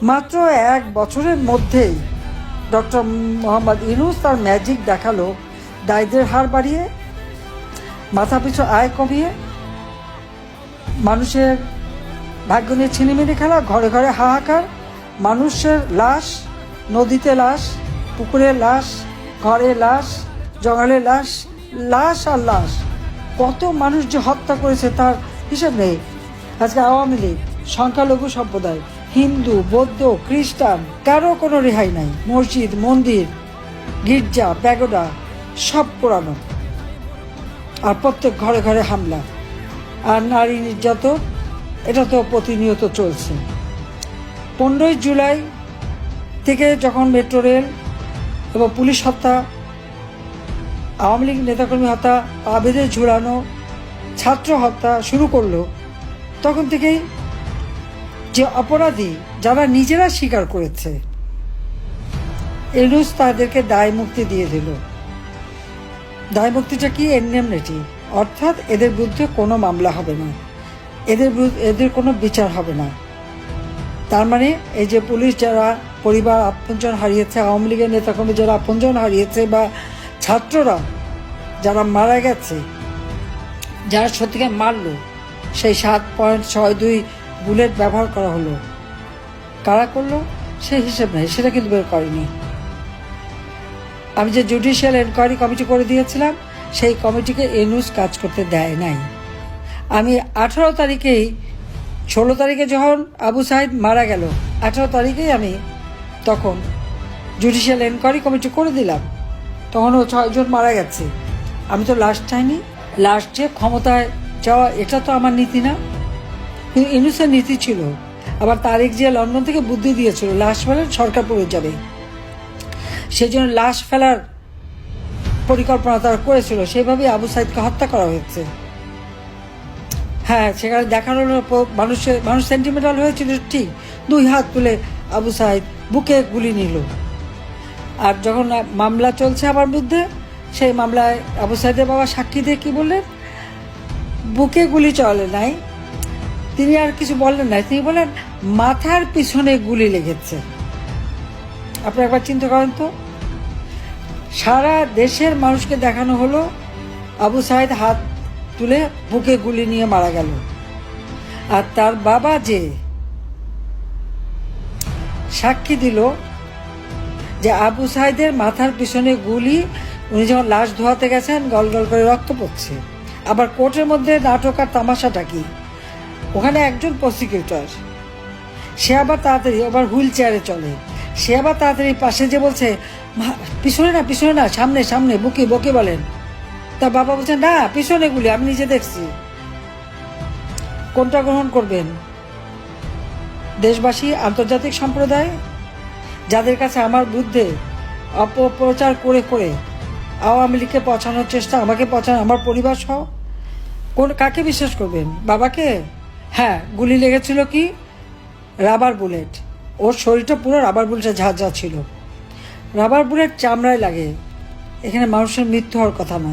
মাত্র 1 বছরের মধ্যেই ডক্টর মোহাম্মদ ইউনূস তার ম্যাজিক দেখালো, দারিদ্রের হার বাড়িয়ে, মাথাপিছু আয় কমিয়ে, মানুষের ভাগ্য নিয়ে ছিনিমিনি খেলা, ঘরে ঘরে হাহাকার, মানুষের লাশ, নদীতে লাশ, পুকুরে লাশ, ঘরে লাশ, জঙ্গলে লাশ, লাশ আর লাশ। কত মানুষ যে হত্যা করেছে তার হিসাব নেই। আজকে আওয়ামী লীগ, সংখ্যালঘু সম্প্রদায়, হিন্দু, বৌদ্ধ, খ্রিস্টান, কারো কোনো রেহাই নাই। মসজিদ, মন্দির, গির্জা, প্যাগোডা সব পোড়ানো, আর প্রত্যেক ঘরে ঘরে হামলা আর নারী নির্যাতন, এটা তো প্রতিনিয়ত চলছে। 15ই জুলাই থেকে যখন মেট্রো রেল এবং পুলিশ হত্যা, আওয়ামী লীগ নেতাকর্মী হত্যা, পা বেঁধে ঝুলানো, ছাত্র হত্যা শুরু করলো, তখন থেকেই যে অপরাধী যারা নিজেরা স্বীকার করেছে, ইউনূস তাদেরকে দায় মুক্তি দিয়ে দিল। দায় মুক্তিটা কি? এনএমনিটি, অর্থাৎ এদের বিরুদ্ধে কোনো মামলা হবে না, এদের কোনো বিচার হবে না। তার মানে এই যে পুলিশ যারা পরিবার আপনজন হারিয়েছে, আওয়ামী লীগের নেতাকর্মী যারা আপনজন হারিয়েছে, বা ছাত্ররা যারা মারা গেছে, যারা সত্যিকার মারলো, সেই 7.62 বুলেট ব্যবহার করা হলো, কারা করলো সেই হিসেব নেই, সেটা কিন্তু বের করেনি। আমি যে জুডিশিয়াল এনকোয়ারি কমিটি করে দিয়েছিলাম, সেই কমিটিকে ইউনূস কাজ করতে দেয় নাই। আমি 18 তারিখেই, 16 তারিখে যখন আবু সাইদ মারা গেল, 18 তারিখেই আমি তখন জুডিশিয়াল এনকোয়ারি কমিটি করে দিলাম। তখনও 6 জন মারা গেছে। আমি তো লাস্ট চাইনি। লাস্ট যে ক্ষমতায় যাওয়া, এটা তো আমার নীতি না, কিন্তু ইউনূসের নীতি ছিল। আবার তারেক জিয়া লন্ডন থেকে বুদ্ধি দিয়েছিল লাশ ফেলার সরকার পড়ে যাবে, সেই জন্য লাশ ফেলার পরিকল্পনা তারা করেছিল। সেইভাবেই আবু সাইদকে হত্যা করা হয়েছে। হ্যাঁ, সেখানে দেখানো মানুষ সেন্টিমেন্টাল হয়েছিল, ঠিক। 2 হাত তুলে আবু সাইদ বুকে গুলি নিল। আর যখন মামলা চলছে আমার বিরুদ্ধে, সেই মামলায় আবু সাইদের বাবা সাক্ষী দিয়ে কি বললেন? বুকে গুলি চলে নাই, তিনি আর কিছু বললেন না, তিনি বলেন মাথার পিছনে গুলি লেগেছে। আপনি একবার চিন্তা করেন তো, সারা দেশের মানুষকে দেখানো হলো আবু সাইদ হাত তুলে বুকে গুলি নিয়ে মারা গেল। আর তার বাবা যে সাক্ষী দিল যে আবু সাইদের মাথার পিছনে গুলি, উনি যখন লাশ ধোয়াতে গেছেন গল গল করে রক্ত পড়ছে। আবার কোর্টের মধ্যে নাটক আর তামাশাটা কি, ওখানে একজন প্রসিকিউটর, সে আবার তাড়াতাড়ি, আবার হুইল চেয়ারে চলে, সে আবার তাড়াতাড়ি পাশে যে বলছে পিছনে না, পিছনে না, সামনে সামনে, বুকে বকে বলেন। তার বাবা বলছেন না, পিছনে গুলি, আমি নিজে দেখছি। কোনটা গ্রহণ করবেন? দেশবাসী, আন্তর্জাতিক সম্প্রদায়, যাদের কাছে আমার বিরুদ্ধে অপপ্রচার করে করে আওয়ামী লীগকে পৌঁছানোর চেষ্টা, আমাকে পৌঁছানো, আমার পরিবার সহ, কাকে বিশ্বাস করবেন? বাবাকে? হ্যাঁ, গুলি লেগেছিল কি? Rubber bullet. ওর শরীরটা পুরো রাবার বুলেটে ঝাঁঝা ছিল। রাবার বুলেট চামড়ায় লাগে, এখানে মানুষের মৃত্যু হওয়ার কথা না।